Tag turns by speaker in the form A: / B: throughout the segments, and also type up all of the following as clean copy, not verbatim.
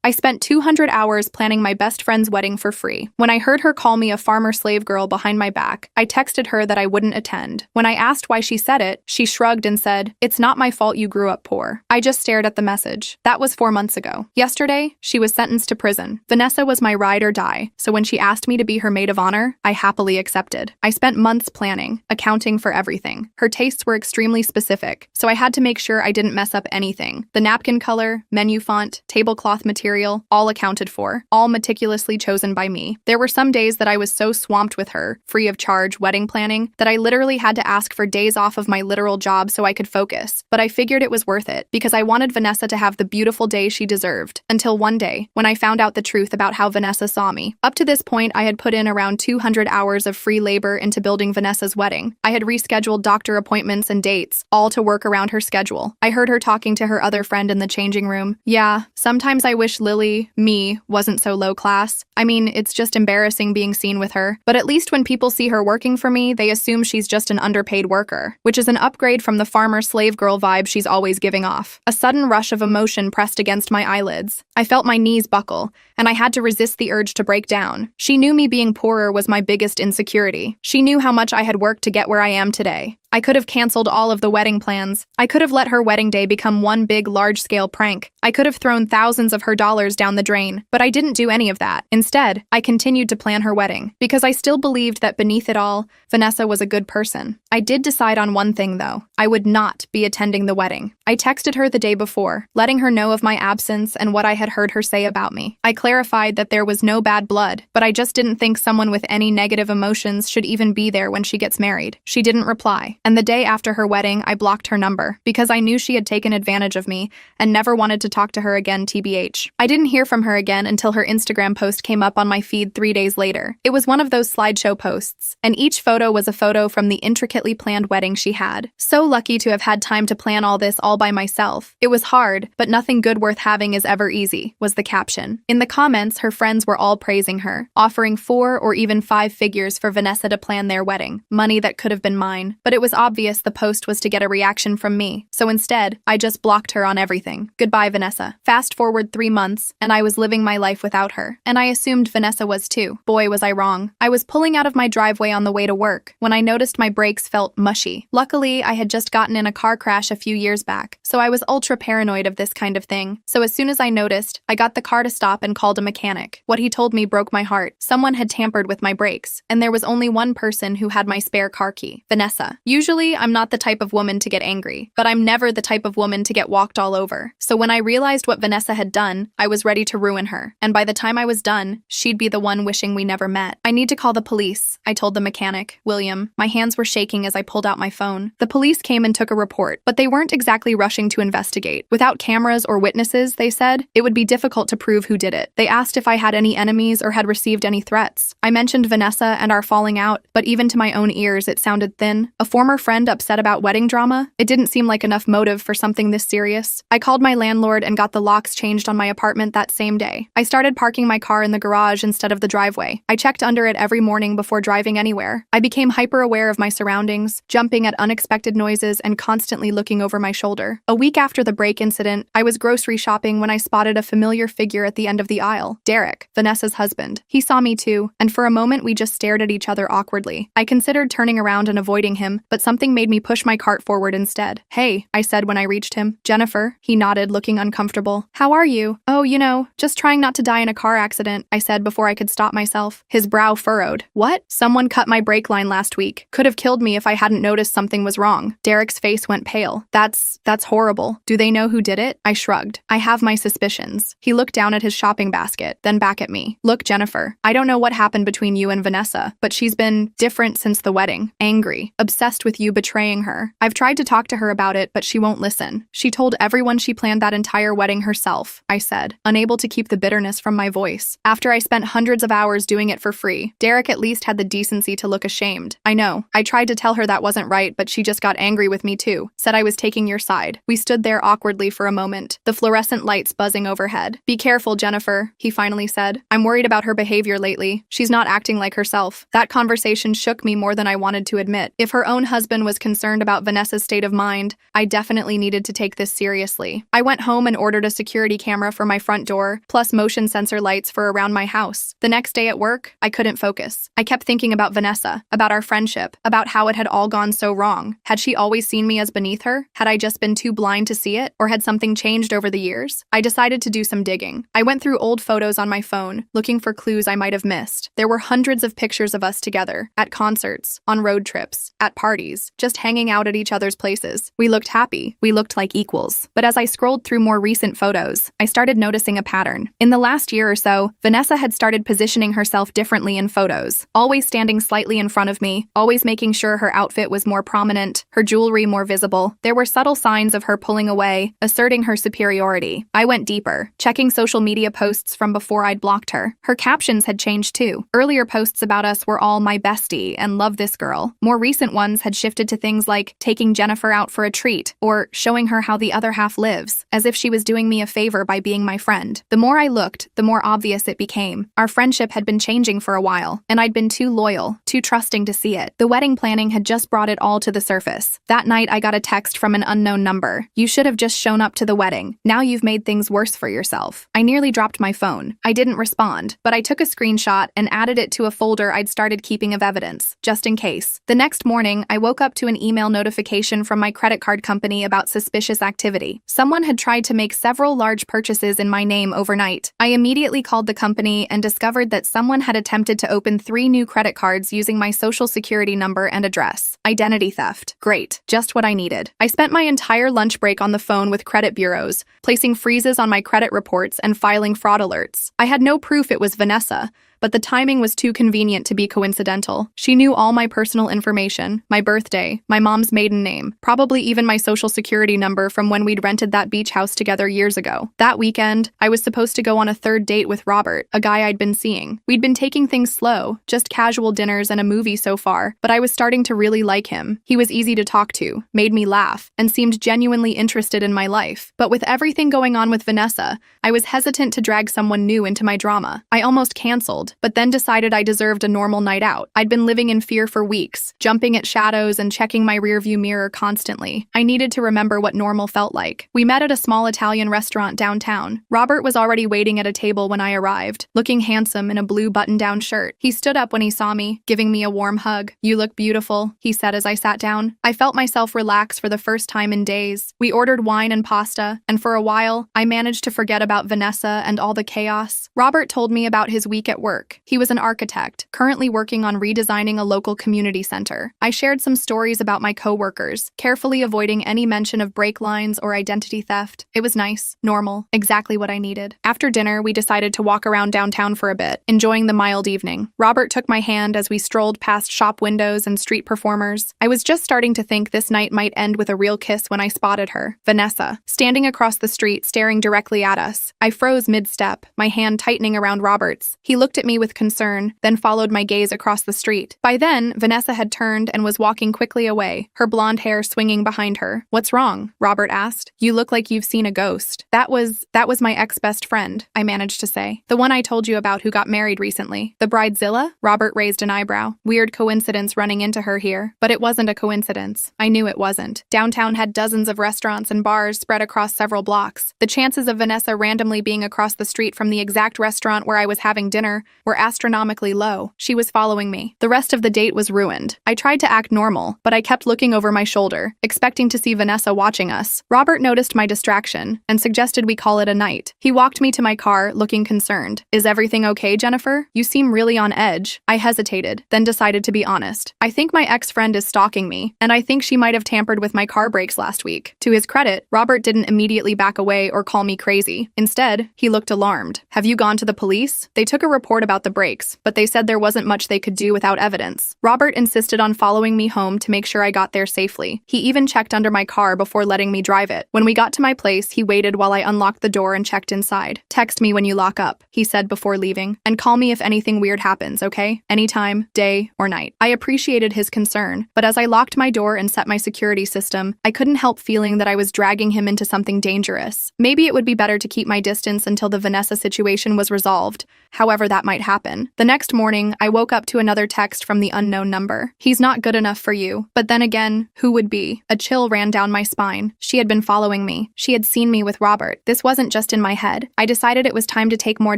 A: I spent 200 hours planning my best friend's wedding for free. When I heard her call me a farmer slave girl behind my back, I texted her that I wouldn't attend. When I asked why she said it, she shrugged and said, "It's not my fault you grew up poor." I just stared at the message. That was 4 months ago. Yesterday, she was sentenced to prison. Vanessa was my ride or die, so when she asked me to be her maid of honor, I happily accepted. I spent months planning, accounting for everything. Her tastes were extremely specific, so I had to make sure I didn't mess up anything. The napkin color, menu font, tablecloth material, all accounted for, all meticulously chosen by me. There were some days that I was so swamped with her, free of charge wedding planning, that I literally had to ask for days off of my literal job so I could focus. But I figured it was worth it, because I wanted Vanessa to have the beautiful day she deserved. Until one day, when I found out the truth about how Vanessa saw me. Up to this point, I had put in around 200 hours of free labor into building Vanessa's wedding. I had rescheduled doctor appointments and dates, all to work around her schedule. I heard her talking to her other friend in the changing room. Yeah, sometimes I wish Lily, me, wasn't so low class. I mean, it's just embarrassing being seen with her. But at least when people see her working for me, they assume she's just an underpaid worker, which is an upgrade from the farmer slave girl vibe she's always giving off. A sudden rush of emotion pressed against my eyelids. I felt my knees buckle, and I had to resist the urge to break down. She knew me being poorer was my biggest insecurity. She knew how much I had worked to get where I am today. I could have canceled all of the wedding plans. I could have let her wedding day become one big, large-scale prank. I could have thrown thousands of her dollars down the drain, but I didn't do any of that. Instead, I continued to plan her wedding, because I still believed that beneath it all, Vanessa was a good person. I did decide on one thing, though. I would not be attending the wedding. I texted her the day before, letting her know of my absence and what I had heard her say about me. I clarified that there was no bad blood, but I just didn't think someone with any negative emotions should even be there when she gets married. She didn't reply. And the day after her wedding, I blocked her number because I knew she had taken advantage of me and never wanted to talk to her again, TBH. I didn't hear from her again until her Instagram post came up on my feed 3 days later. It was one of those slideshow posts, and each photo was a photo from the intricately planned wedding she had. So lucky to have had time to plan all this all by myself. It was hard, but nothing good worth having is ever easy, was the caption. In the comments, her friends were all praising her, offering 4 or even 5 figures for Vanessa to plan their wedding, money that could have been mine. But it was obvious the post was to get a reaction from me, so instead, I just blocked her on everything. Goodbye, Vanessa. Fast forward 3 months, and I was living my life without her. And I assumed Vanessa was too. Boy, was I wrong. I was pulling out of my driveway on the way to work when I noticed my brakes felt mushy. Luckily, I had just gotten in a car crash a few years back, so I was ultra paranoid of this kind of thing. So as soon as I noticed, I got the car to stop and called a mechanic. What he told me broke my heart. Someone had tampered with my brakes, and there was only one person who had my spare car key, Vanessa. Usually, I'm not the type of woman to get angry, but I'm never the type of woman to get walked all over. So when I realized what Vanessa had done, I was ready to ruin her. And by the time I was done, she'd be the one wishing we never met. I need to call the police, I told the mechanic, William. My hands were shaking as I pulled out my phone. The police came and took a report, but they weren't exactly rushing to investigate. Without cameras or witnesses, they said, it would be difficult to prove who did it. They asked if I had any enemies or had received any threats. I mentioned Vanessa and our falling out, but even to my own ears, it sounded thin. A former friend upset about wedding drama? It didn't seem like enough motive for something this serious. I called my landlord and got the locks changed on my apartment that same day. I started parking my car in the garage instead of the driveway. I checked under it every morning before driving anywhere. I became hyper-aware of my surroundings, jumping at unexpected noises and constantly looking over my shoulder. A week after the brake incident, I was grocery shopping when I spotted a familiar figure at the end of the aisle. Derek, Vanessa's husband. He saw me too, and for a moment we just stared at each other awkwardly. I considered turning around and avoiding him, but something made me push my cart forward instead. Hey, I said when I reached him. Jennifer, he nodded, looking uncomfortable. How are you? Oh, you know, just trying not to die in a car accident, I said before I could stop myself. His brow furrowed. What? Someone cut my brake line last week. Could have killed me if I hadn't noticed something was wrong. Derek's face went pale. That's horrible. Do they know who did it? I shrugged. I have my suspicions. He looked down at his shopping basket, then back at me. Look, Jennifer, I don't know what happened between you and Vanessa, but she's been different since the wedding. Angry. Obsessed with you betraying her. I've tried to talk to her about it, but she won't listen. She told everyone she planned that entire wedding herself, I said, unable to keep the bitterness from my voice. After I spent hundreds of hours doing it for free, Derek at least had the decency to look ashamed. I know. I tried to tell her that wasn't right, but she just got angry with me too. Said I was taking your side. We stood there awkwardly for a moment, the fluorescent lights buzzing overhead. Be careful, Jennifer, he finally said. I'm worried about her behavior lately. She's not acting like herself. That conversation shook me more than I wanted to admit. If her own husband husband was concerned about Vanessa's state of mind, I definitely needed to take this seriously. I went home and ordered a security camera for my front door, plus motion sensor lights for around my house. The next day at work, I couldn't focus. I kept thinking about Vanessa, about our friendship, about how it had all gone so wrong. Had she always seen me as beneath her? Had I just been too blind to see it? Or had something changed over the years? I decided to do some digging. I went through old photos on my phone, looking for clues I might have missed. There were hundreds of pictures of us together, at concerts, on road trips, at parties, just hanging out at each other's places. We looked happy. We looked like equals. But as I scrolled through more recent photos, I started noticing a pattern. In the last year or so, Vanessa had started positioning herself differently in photos, always standing slightly in front of me, always making sure her outfit was more prominent, her jewelry more visible. There were subtle signs of her pulling away, asserting her superiority. I went deeper, checking social media posts from before I'd blocked her. Her captions had changed too. Earlier posts about us were all "my bestie" and "love this girl." More recent ones had shifted to things like taking Jennifer out for a treat or showing her how the other half lives, as if she was doing me a favor by being my friend. The more I looked, the more obvious it became. Our friendship had been changing for a while, and I'd been too loyal, too trusting to see it. The wedding planning had just brought it all to the surface. That night, I got a text from an unknown number. "You should have just shown up to the wedding. Now you've made things worse for yourself." I nearly dropped my phone. I didn't respond, but I took a screenshot and added it to a folder I'd started keeping of evidence, just in case. The next morning, I woke up to an email notification from my credit card company about suspicious activity. Someone had tried to make several large purchases in my name overnight. I immediately called the company and discovered that someone had attempted to open 3 new credit cards using my social security number and address. Identity theft. Great. Just what I needed. I spent my entire lunch break on the phone with credit bureaus, placing freezes on my credit reports and filing fraud alerts. I had no proof it was Vanessa, but the timing was too convenient to be coincidental. She knew all my personal information, my birthday, my mom's maiden name, probably even my social security number from when we'd rented that beach house together years ago. That weekend, I was supposed to go on a 3rd date with Robert, a guy I'd been seeing. We'd been taking things slow, just casual dinners and a movie so far, but I was starting to really like him. He was easy to talk to, made me laugh, and seemed genuinely interested in my life. But with everything going on with Vanessa, I was hesitant to drag someone new into my drama. I almost canceled, but then decided I deserved a normal night out. I'd been living in fear for weeks, jumping at shadows and checking my rearview mirror constantly. I needed to remember what normal felt like. We met at a small Italian restaurant downtown. Robert was already waiting at a table when I arrived, looking handsome in a blue button-down shirt. He stood up when he saw me, giving me a warm hug. "You look beautiful," he said as I sat down. I felt myself relax for the first time in days. We ordered wine and pasta, and for a while, I managed to forget about Vanessa and all the chaos. Robert told me about his week at work. He was an architect, currently working on redesigning a local community center. I shared some stories about my coworkers, carefully avoiding any mention of brake lines or identity theft. It was nice, normal, exactly what I needed. After dinner, we decided to walk around downtown for a bit, enjoying the mild evening. Robert took my hand as we strolled past shop windows and street performers. I was just starting to think this night might end with a real kiss when I spotted her, Vanessa, standing across the street, staring directly at us. I froze mid-step, my hand tightening around Robert's. He looked at me with concern, then followed my gaze across the street. By then, Vanessa had turned and was walking quickly away, her blonde hair swinging behind her. "What's wrong?" Robert asked. "You look like you've seen a ghost." That was my ex-best friend," I managed to say. "The one I told you about who got married recently. The bridezilla?" Robert raised an eyebrow. Weird coincidence running into her here. But it wasn't a coincidence. I knew it wasn't. Downtown had dozens of restaurants and bars spread across several blocks. The chances of Vanessa randomly being across the street from the exact restaurant where I was having dinner were astronomically low. She was following me. The rest of the date was ruined. I tried to act normal, but I kept looking over my shoulder, expecting to see Vanessa watching us. Robert noticed my distraction and suggested we call it a night. He walked me to my car, looking concerned. "Is everything okay, Jennifer? You seem really on edge." I hesitated, then decided to be honest. "I think my ex-friend is stalking me, and I think she might have tampered with my car brakes last week." To his credit, Robert didn't immediately back away or call me crazy. Instead, he looked alarmed. "Have you gone to the police?" "They took a report about the brakes, but they said there wasn't much they could do without evidence." Robert insisted on following me home to make sure I got there safely. He even checked under my car before letting me drive it. When we got to my place, he waited while I unlocked the door and checked inside. "Text me when you lock up," he said before leaving, "and call me if anything weird happens, okay? Anytime, day or night." I appreciated his concern, but as I locked my door and set my security system, I couldn't help feeling that I was dragging him into something dangerous. Maybe it would be better to keep my distance until the Vanessa situation was resolved, however that might happen. The next morning, I woke up to another text from the unknown number. He's not good enough for you. But then again, who would be? A chill ran down my spine. She had been following me. She had seen me with Robert. This wasn't just in my head. I decided it was time to take more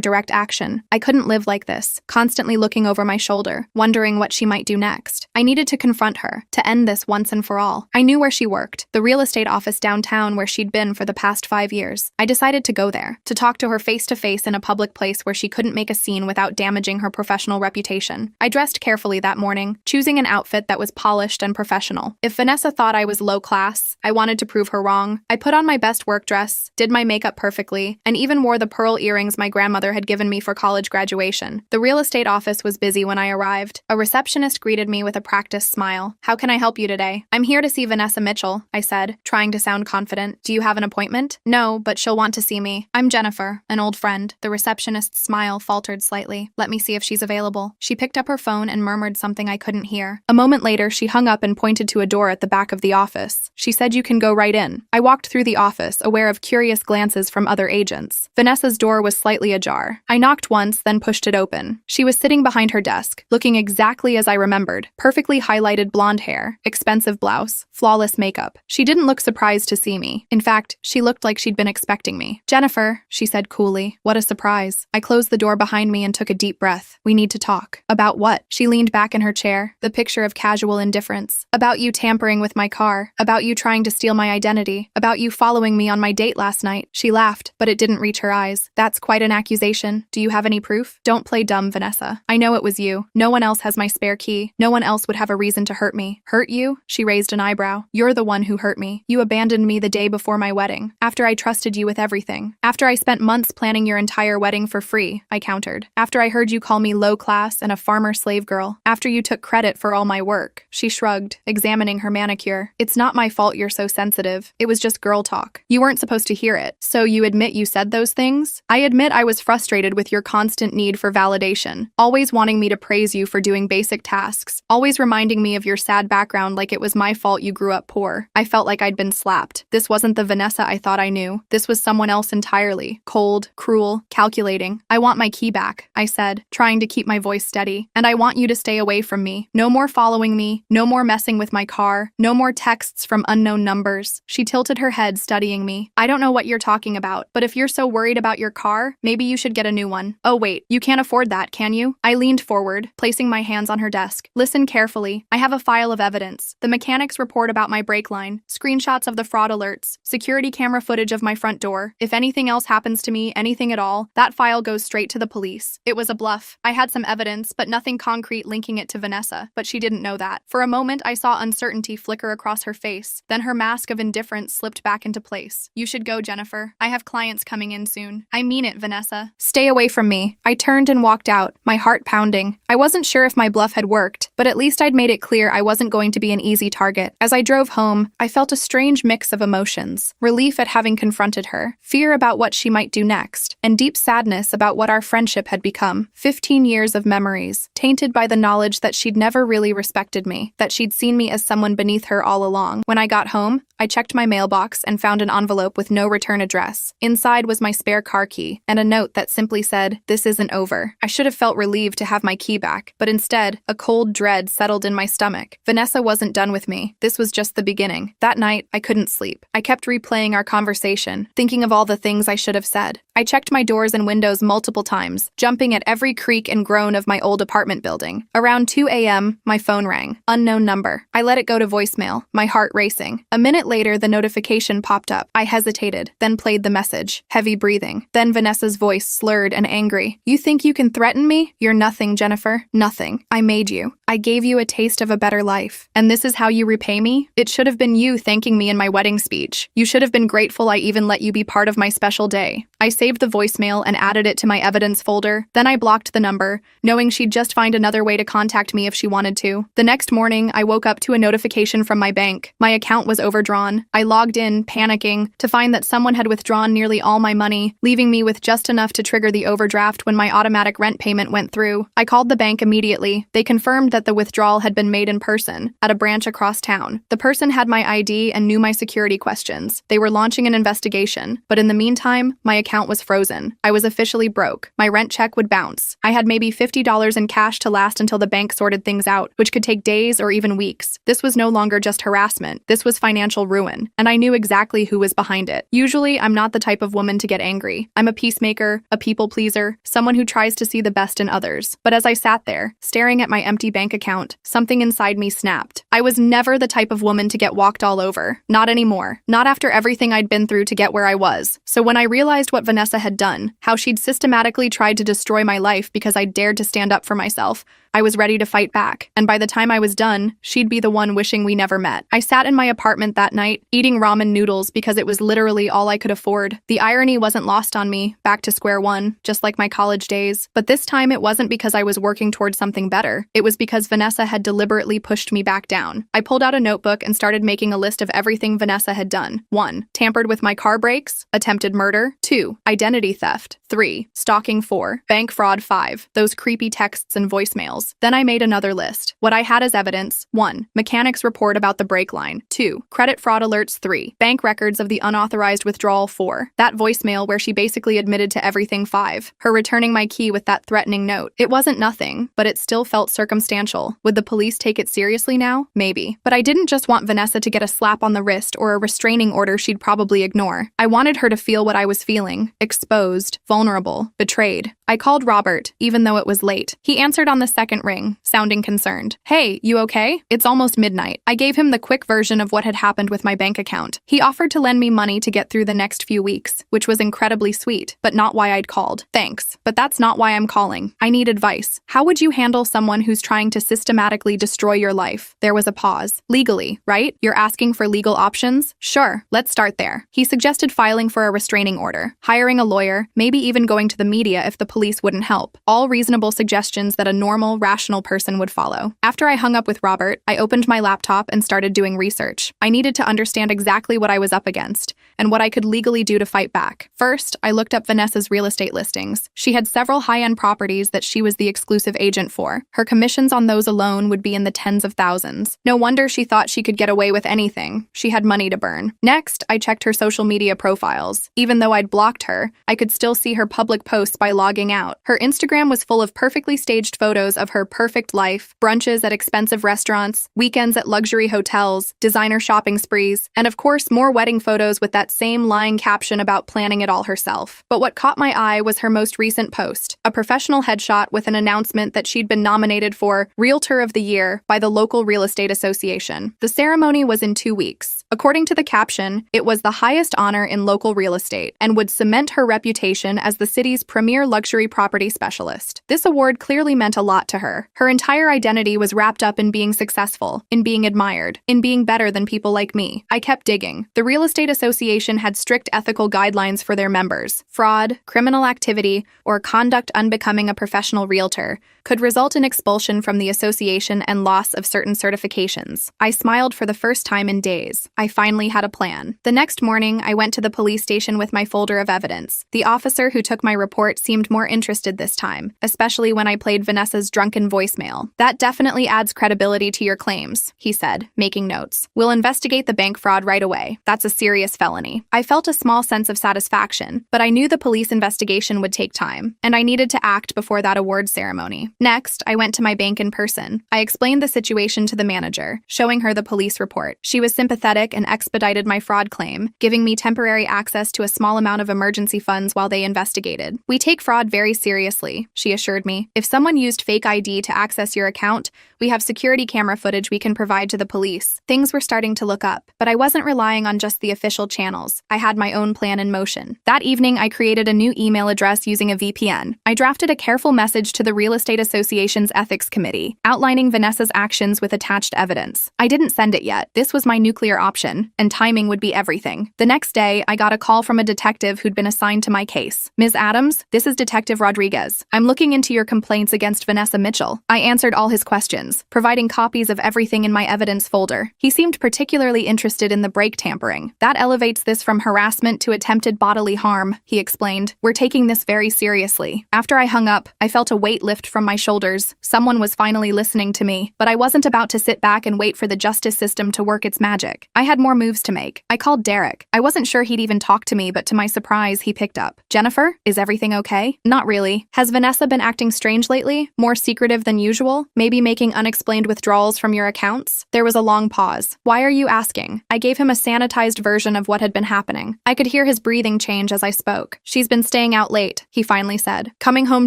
A: direct action. I couldn't live like this, constantly looking over my shoulder, wondering what she might do next. I needed to confront her, to end this once and for all. I knew where she worked, the real estate office downtown where she'd been for the past 5 years. I decided to go there, to talk to her face to face in a public place where she couldn't make a scene without damaging her professional reputation. I dressed carefully that morning, choosing an outfit that was polished and professional. If Vanessa thought I was low class, I wanted to prove her wrong. I put on my best work dress, did my makeup perfectly, and even wore the pearl earrings my grandmother had given me for college graduation. The real estate office was busy when I arrived. A receptionist greeted me with a practiced smile. "How can I help you today?" "I'm here to see Vanessa Mitchell," I said, trying to sound confident. "Do you have an appointment?" "No, but she'll want to see me. I'm Jennifer, an old friend." The receptionist's smile faltered slightly. "Let me see if she's available." She picked up her phone and murmured something I couldn't hear. A moment later, she hung up and pointed to a door at the back of the office. She said, "You can go right in." I walked through the office, aware of curious glances from other agents. Vanessa's door was slightly ajar. I knocked once, then pushed it open. She was sitting behind her desk, looking exactly as I remembered. Perfectly highlighted blonde hair, expensive blouse, flawless makeup. She didn't look surprised to see me. In fact, she looked like she'd been expecting me. "Jennifer," she said coolly. "What a surprise." I closed the door behind me and took a deep breath. "We need to talk." "About what?" She leaned back in her chair, the picture of casual indifference. "About you tampering with my car. About you trying to steal my identity. About you following me on my date last night." She laughed, but it didn't reach her eyes. "That's quite an accusation. Do you have any proof?" "Don't play dumb, Vanessa. I know it was you. No one else has my spare key. No one else would have a reason to hurt me." "Hurt you?" She raised an eyebrow. "You're the one who hurt me. You abandoned me the day before my wedding, after I trusted you with everything. After I spent months planning your entire wedding for free," I countered. "After I heard you call me low class and a farmer slave girl. After you took credit for all my work." She shrugged, examining her manicure. "It's not my fault you're so sensitive. It was just girl talk. You weren't supposed to hear it. So you admit you said those things?" "I admit I was frustrated with your constant need for validation, always wanting me to praise you for doing basic tasks, always reminding me of your sad background like it was my fault you grew up poor. I felt like I'd been slapped. This wasn't the Vanessa I thought I knew. This was someone else entirely. Cold, cruel, calculating. I want my key back," I said, trying to keep my voice steady. "And I want you to stay away from me. No more following me, no more messing with my car, no more texts from unknown numbers." She tilted her head, studying me. "I don't know what you're talking about, but if you're so worried about your car, maybe you should get a new one." "Oh wait, you can't afford that, can you?" I leaned forward, placing my hands on her desk. "Listen carefully. I have a file of evidence. The mechanic's report about my brake line, screenshots of the fraud alerts, security camera footage of my front door. If anything else happens to me, anything at all, that file goes straight to the police." It was a bluff. I had some evidence, but nothing concrete linking it to Vanessa, but she didn't know that. For a moment, I saw uncertainty flicker across her face. Then her mask of indifference slipped back into place. "You should go, Jennifer. I have clients coming in soon." "I mean it, Vanessa. Stay away from me." I turned and walked out, my heart pounding. I wasn't sure if my bluff had worked, but at least I'd made it clear I wasn't going to be an easy target. As I drove home, I felt a strange mix of emotions. Relief at having confronted her, fear about what she might do next, and deep sadness about what our friendship had become. 15 years of memories, tainted by the knowledge that she'd never really respected me, that she'd seen me as someone beneath her all along. When I got home, I checked my mailbox and found an envelope with no return address. Inside was my spare car key and a note that simply said, "This isn't over." I should have felt relieved to have my key back, but instead, a cold dread settled in my stomach. Vanessa wasn't done with me. This was just the beginning. That night, I couldn't sleep. I kept replaying our conversation, thinking of all the things I should have said. I checked my doors and windows multiple times, jumping at every creak and groan of my old apartment building. Around 2 a.m., my phone rang. Unknown number. I let it go to voicemail, my heart racing. A minute later, the notification popped up. I hesitated, then played the message. Heavy breathing. Then Vanessa's voice, slurred and angry. "You think you can threaten me? You're nothing, Jennifer. Nothing. I made you. I gave you a taste of a better life. And this is how you repay me? It should have been you thanking me in my wedding speech. You should have been grateful I even let you be part of my special day." I saved the voicemail and added it to my evidence folder. Then I blocked the number, knowing she'd just find another way to contact me if she wanted to. The next morning, I woke up to a notification from my bank. My account was overdrawn. I logged in, panicking, to find that someone had withdrawn nearly all my money, leaving me with just enough to trigger the overdraft when my automatic rent payment went through. I called the bank immediately. They confirmed that the withdrawal had been made in person, at a branch across town. The person had my ID and knew my security questions. They were launching an investigation, but in the meantime, my account was frozen. I was officially broke. My rent check would bounce. I had maybe $50 in cash to last until the bank sorted things out, which could take days or even weeks. This was no longer just harassment. This was financial ruin, and I knew exactly who was behind it. Usually, I'm not the type of woman to get angry. I'm a peacemaker, a people pleaser, someone who tries to see the best in others. But as I sat there, staring at my empty bank account, something inside me snapped. I was never the type of woman to get walked all over. Not anymore. Not after everything I'd been through to get where I was. So when I realized what Vanessa had done, how she'd systematically tried to destroy my life because I dared to stand up for myself, I was ready to fight back, and by the time I was done, she'd be the one wishing we never met. I sat in my apartment that night, eating ramen noodles because it was literally all I could afford. The irony wasn't lost on me, back to square one, just like my college days. But this time it wasn't because I was working towards something better. It was because Vanessa had deliberately pushed me back down. I pulled out a notebook and started making a list of everything Vanessa had done. 1. Tampered with my car brakes. Attempted murder. 2. Identity theft. 3. Stalking. 4. Bank fraud. 5. Those creepy texts and voicemails. Then I made another list. What I had as evidence: 1. Mechanics report about the brake line. 2. Credit fraud alerts. 3. Bank records of the unauthorized withdrawal. 4. That voicemail where she basically admitted to everything. 5. Her returning my key with that threatening note. It wasn't nothing, but it still felt circumstantial. Would the police take it seriously now? Maybe. But I didn't just want Vanessa to get a slap on the wrist or a restraining order she'd probably ignore. I wanted her to feel what I was feeling: exposed, vulnerable, betrayed. I called Robert, even though it was late. He answered on the second ring, sounding concerned. "Hey, you okay? It's almost midnight." I gave him the quick version of what had happened with my bank account. He offered to lend me money to get through the next few weeks, which was incredibly sweet, but not why I'd called. "Thanks, but that's not why I'm calling. I need advice. How would you handle someone who's trying to systematically destroy your life?" There was a pause. "Legally, right? You're asking for legal options? Sure, let's start there." He suggested filing for a restraining order, hiring a lawyer, maybe even going to the media if the police wouldn't help. All reasonable suggestions that a normal, rational person would follow. After I hung up with Robert, I opened my laptop and started doing research. I needed to understand exactly what I was up against and what I could legally do to fight back. First, I looked up Vanessa's real estate listings. She had several high-end properties that she was the exclusive agent for. Her commissions on those alone would be in the tens of thousands. No wonder she thought she could get away with anything. She had money to burn. Next, I checked her social media profiles. Even though I'd blocked her, I could still see her public posts by logging out. Her Instagram was full of perfectly staged photos of her perfect life, brunches at expensive restaurants, weekends at luxury hotels, designer shopping sprees, and of course more wedding photos with that same lying caption about planning it all herself. But what caught my eye was her most recent post, a professional headshot with an announcement that she'd been nominated for Realtor of the Year by the local real estate association. The ceremony was in 2 weeks. According to the caption, it was the highest honor in local real estate and would cement her reputation as the city's premier luxury property specialist. This award clearly meant a lot to her. Her entire identity was wrapped up in being successful, in being admired, in being better than people like me. I kept digging. The Real Estate Association had strict ethical guidelines for their members. Fraud, criminal activity, or conduct unbecoming a professional realtor could result in expulsion from the association and loss of certain certifications. I smiled for the first time in days. I finally had a plan. The next morning, I went to the police station with my folder of evidence. The officer who took my report seemed more interested this time, especially when I played Vanessa's drunken voicemail. "That definitely adds credibility to your claims," he said, making notes. "We'll investigate the bank fraud right away. That's a serious felony." I felt a small sense of satisfaction, but I knew the police investigation would take time, and I needed to act before that award ceremony. Next, I went to my bank in person. I explained the situation to the manager, showing her the police report. She was sympathetic and expedited my fraud claim, giving me temporary access to a small amount of emergency funds while they investigated. "We take fraud very seriously," she assured me. "If someone used fake ID to access your account, we have security camera footage we can provide to the police." Things were starting to look up, but I wasn't relying on just the official channels. I had my own plan in motion. That evening, I created a new email address using a VPN. I drafted a careful message to the Real Estate Association's Ethics Committee, outlining Vanessa's actions with attached evidence. I didn't send it yet. This was my nuclear option, and timing would be everything. The next day, I got a call from a detective who'd been assigned to my case. "Ms. Adams, this is Detective Rodriguez. I'm looking into your complaints against Vanessa Mitchell." I answered all his questions, providing copies of everything in my evidence folder. He seemed particularly interested in the brake tampering. "That elevates this from harassment to attempted bodily harm," he explained. "We're taking this very seriously." After I hung up, I felt a weight lift from my shoulders. Someone was finally listening to me, but I wasn't about to sit back and wait for the justice system to work its magic. I had more moves to make. I called Derek. I wasn't sure he'd even talk to me, but to my surprise, he picked up. Jennifer, is everything okay? Not really. Has Vanessa been acting strange lately? More secretive than usual? Maybe making unexplained withdrawals from your accounts? There was a long pause. Why are you asking? I gave him a sanitized version of what had been happening. I could hear his breathing change as I spoke. She's been staying out late, he finally said. Coming home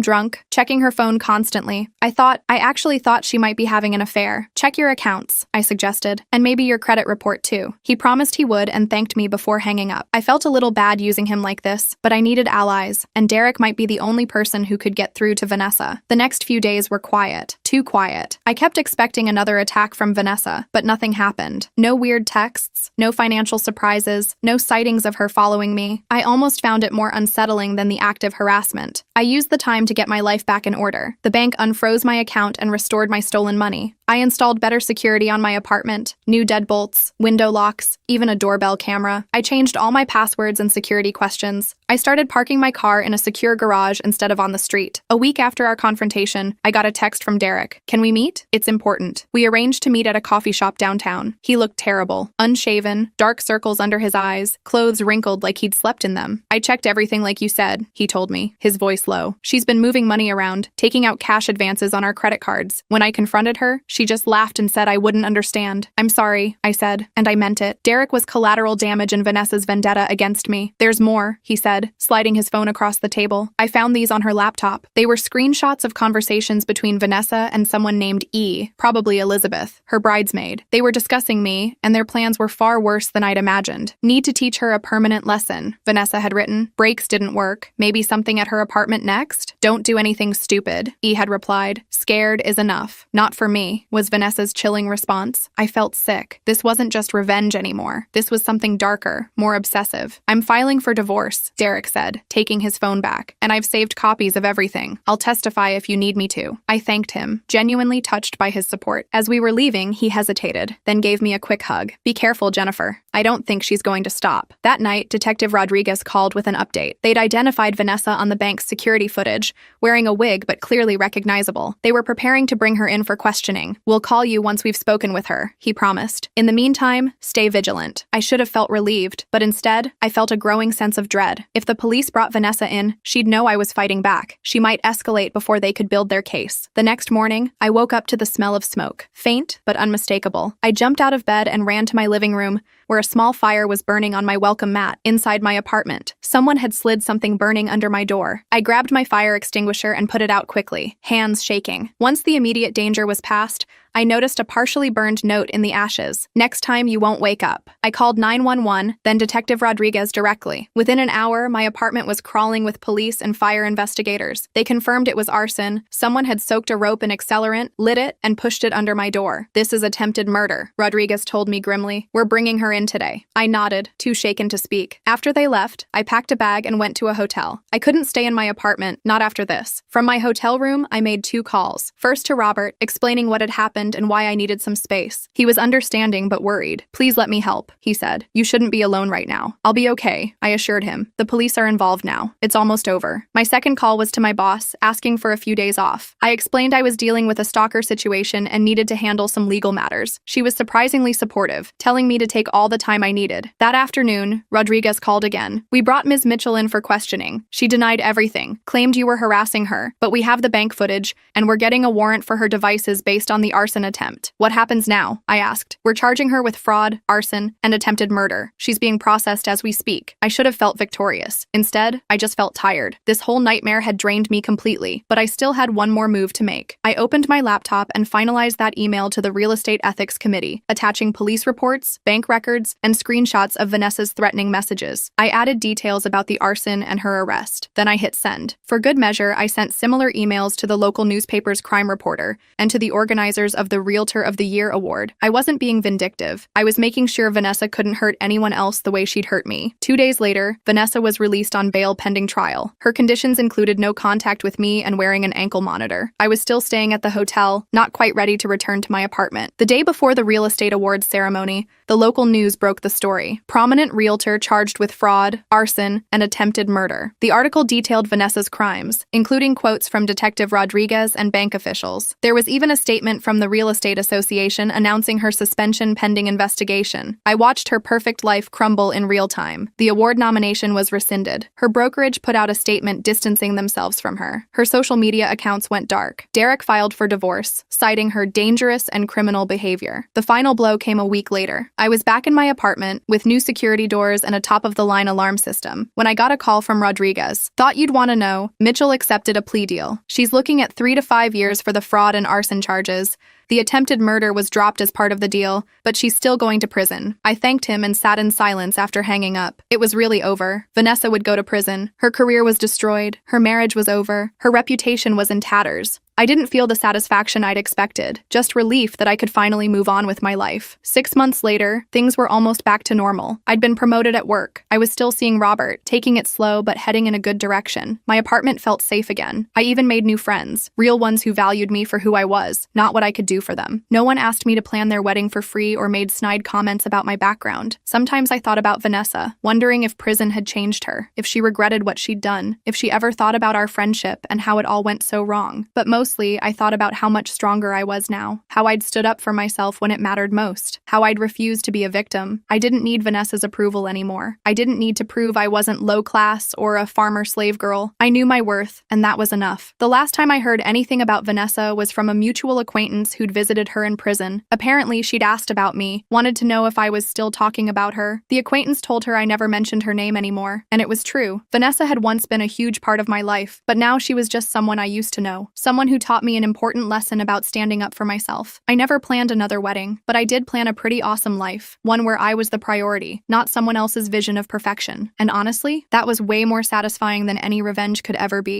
A: drunk, checking her phone constantly. I actually thought she might be having an affair. Check your accounts, I suggested, and maybe your credit report too. He promised he would and thanked me before hanging up. I felt a little bad using him like this, but I needed allies, and Derek might be the only person who could get through to Vanessa. The next few days were quiet. Too quiet. I kept expecting another attack from Vanessa, but nothing happened. No weird texts, no financial surprises, no sightings of her following me. I almost found it more unsettling than the active harassment. I used the time to get my life back in order. The bank unfroze my account and restored my stolen money. I installed better security on my apartment, new deadbolts, window locks, even a doorbell camera. I changed all my passwords and security questions. I started parking my car in a secure garage instead of on the street. A week after our confrontation, I got a text from Derek. Can we meet? It's important. We arranged to meet at a coffee shop downtown. He looked terrible. Unshaven, dark circles under his eyes, clothes wrinkled like he'd slept in them. I checked everything like you said, he told me, his voice low. She's been moving money around, taking out cash advances on our credit cards. When I confronted her, she just laughed and said I wouldn't understand. I'm sorry, I said, and I meant it. Derek was collateral damage in Vanessa's vendetta against me. There's more, he said, sliding his phone across the table. I found these on her laptop. They were screenshots of conversations between Vanessa and someone named E, probably Elizabeth, her bridesmaid. They were discussing me, and their plans were far worse than I'd imagined. Need to teach her a permanent lesson, Vanessa had written. Brakes didn't work. Maybe something at her apartment next? Don't do anything stupid, E had replied. Scared is enough. Not for me, was Vanessa's chilling response. I felt sick. This wasn't just revenge anymore. This was something darker, more obsessive. I'm filing for divorce, Derek said, taking his phone back. And I've saved copies of everything. I'll testify if you need me to. I thanked him, genuinely touched by his support. As we were leaving, he hesitated, then gave me a quick hug. Be careful, Jennifer. I don't think she's going to stop. That night, Detective Rodriguez called with an update. They'd identified Vanessa on the bank's security footage, wearing a wig but clearly recognizable. They were preparing to bring her in for questioning. We'll call you once we've spoken with her, he promised. In the meantime, stay vigilant. I should have felt relieved, but instead, I felt a growing sense of dread. If the police brought Vanessa in, she'd know I was fighting back. She might escalate before they could build their case. The next morning, I woke up to the smell of smoke. Faint, but unmistakable. I jumped out of bed and ran to my living room, where a small fire was burning on my welcome mat inside my apartment. Someone had slid something burning under my door. I grabbed my fire extinguisher and put it out quickly, hands shaking. Once the immediate danger was past, I noticed a partially burned note in the ashes. Next time you won't wake up. I called 911, then Detective Rodriguez directly. Within an hour, my apartment was crawling with police and fire investigators. They confirmed it was arson. Someone had soaked a rope in accelerant, lit it, and pushed it under my door. This is attempted murder, Rodriguez told me grimly. We're bringing her in today. I nodded, too shaken to speak. After they left, I packed a bag and went to a hotel. I couldn't stay in my apartment, not after this. From my hotel room, I made 2 calls. First to Robert, explaining what had happened and why I needed some space. He was understanding but worried. Please let me help, he said. You shouldn't be alone right now. I'll be okay, I assured him. The police are involved now. It's almost over. My second call was to my boss, asking for a few days off. I explained I was dealing with a stalker situation and needed to handle some legal matters. She was surprisingly supportive, telling me to take all the time I needed. That afternoon, Rodriguez called again. We brought Ms. Mitchell in for questioning. She denied everything, claimed you were harassing her, but we have the bank footage, and we're getting a warrant for her devices based on the arson attempt. What happens now? I asked. We're charging her with fraud, arson, and attempted murder. She's being processed as we speak. I should have felt victorious. Instead, I just felt tired. This whole nightmare had drained me completely, but I still had one more move to make. I opened my laptop and finalized that email to the Real Estate Ethics Committee, attaching police reports, bank records, and screenshots of Vanessa's threatening messages. I added details about the arson and her arrest. Then I hit send. For good measure, I sent similar emails to the local newspaper's crime reporter and to the organizers of the Realtor of the Year award. I wasn't being vindictive. I was making sure Vanessa couldn't hurt anyone else the way she'd hurt me. 2 days later, Vanessa was released on bail pending trial. Her conditions included no contact with me and wearing an ankle monitor. I was still staying at the hotel, not quite ready to return to my apartment. The day before the real estate awards ceremony, the The local news broke the story. Prominent realtor charged with fraud, arson, and attempted murder. The article detailed Vanessa's crimes, including quotes from Detective Rodriguez and bank officials. There was even a statement from the Real Estate Association announcing her suspension pending investigation. I watched her perfect life crumble in real time. The award nomination was rescinded. Her brokerage put out a statement distancing themselves from her. Her social media accounts went dark. Derek filed for divorce, citing her dangerous and criminal behavior. The final blow came a week later. I was back in my apartment with new security doors and a top-of-the-line alarm system when I got a call from Rodriguez. Thought you'd want to know, Mitchell accepted a plea deal. She's looking at 3 to 5 years for the fraud and arson charges. The attempted murder was dropped as part of the deal, but she's still going to prison. I thanked him and sat in silence after hanging up. It was really over. Vanessa would go to prison. Her career was destroyed. Her marriage was over. Her reputation was in tatters. I didn't feel the satisfaction I'd expected, just relief that I could finally move on with my life. 6 months later, things were almost back to normal. I'd been promoted at work. I was still seeing Robert, taking it slow but heading in a good direction. My apartment felt safe again. I even made new friends, real ones who valued me for who I was, not what I could do for them. No one asked me to plan their wedding for free or made snide comments about my background. Sometimes I thought about Vanessa, wondering if prison had changed her, if she regretted what she'd done, if she ever thought about our friendship and how it all went so wrong. But mostly, I thought about how much stronger I was now, how I'd stood up for myself when it mattered most, how I'd refused to be a victim. I didn't need Vanessa's approval anymore. I didn't need to prove I wasn't low class or a farmer slave girl. I knew my worth, and that was enough. The last time I heard anything about Vanessa was from a mutual acquaintance who'd visited her in prison. Apparently, she'd asked about me, wanted to know if I was still talking about her. The acquaintance told her I never mentioned her name anymore, and it was true. Vanessa had once been a huge part of my life, but now she was just someone I used to know, someone who taught me an important lesson about standing up for myself. I never planned another wedding, but I did plan a pretty awesome life, one where I was the priority, not someone else's vision of perfection. And honestly, that was way more satisfying than any revenge could ever be.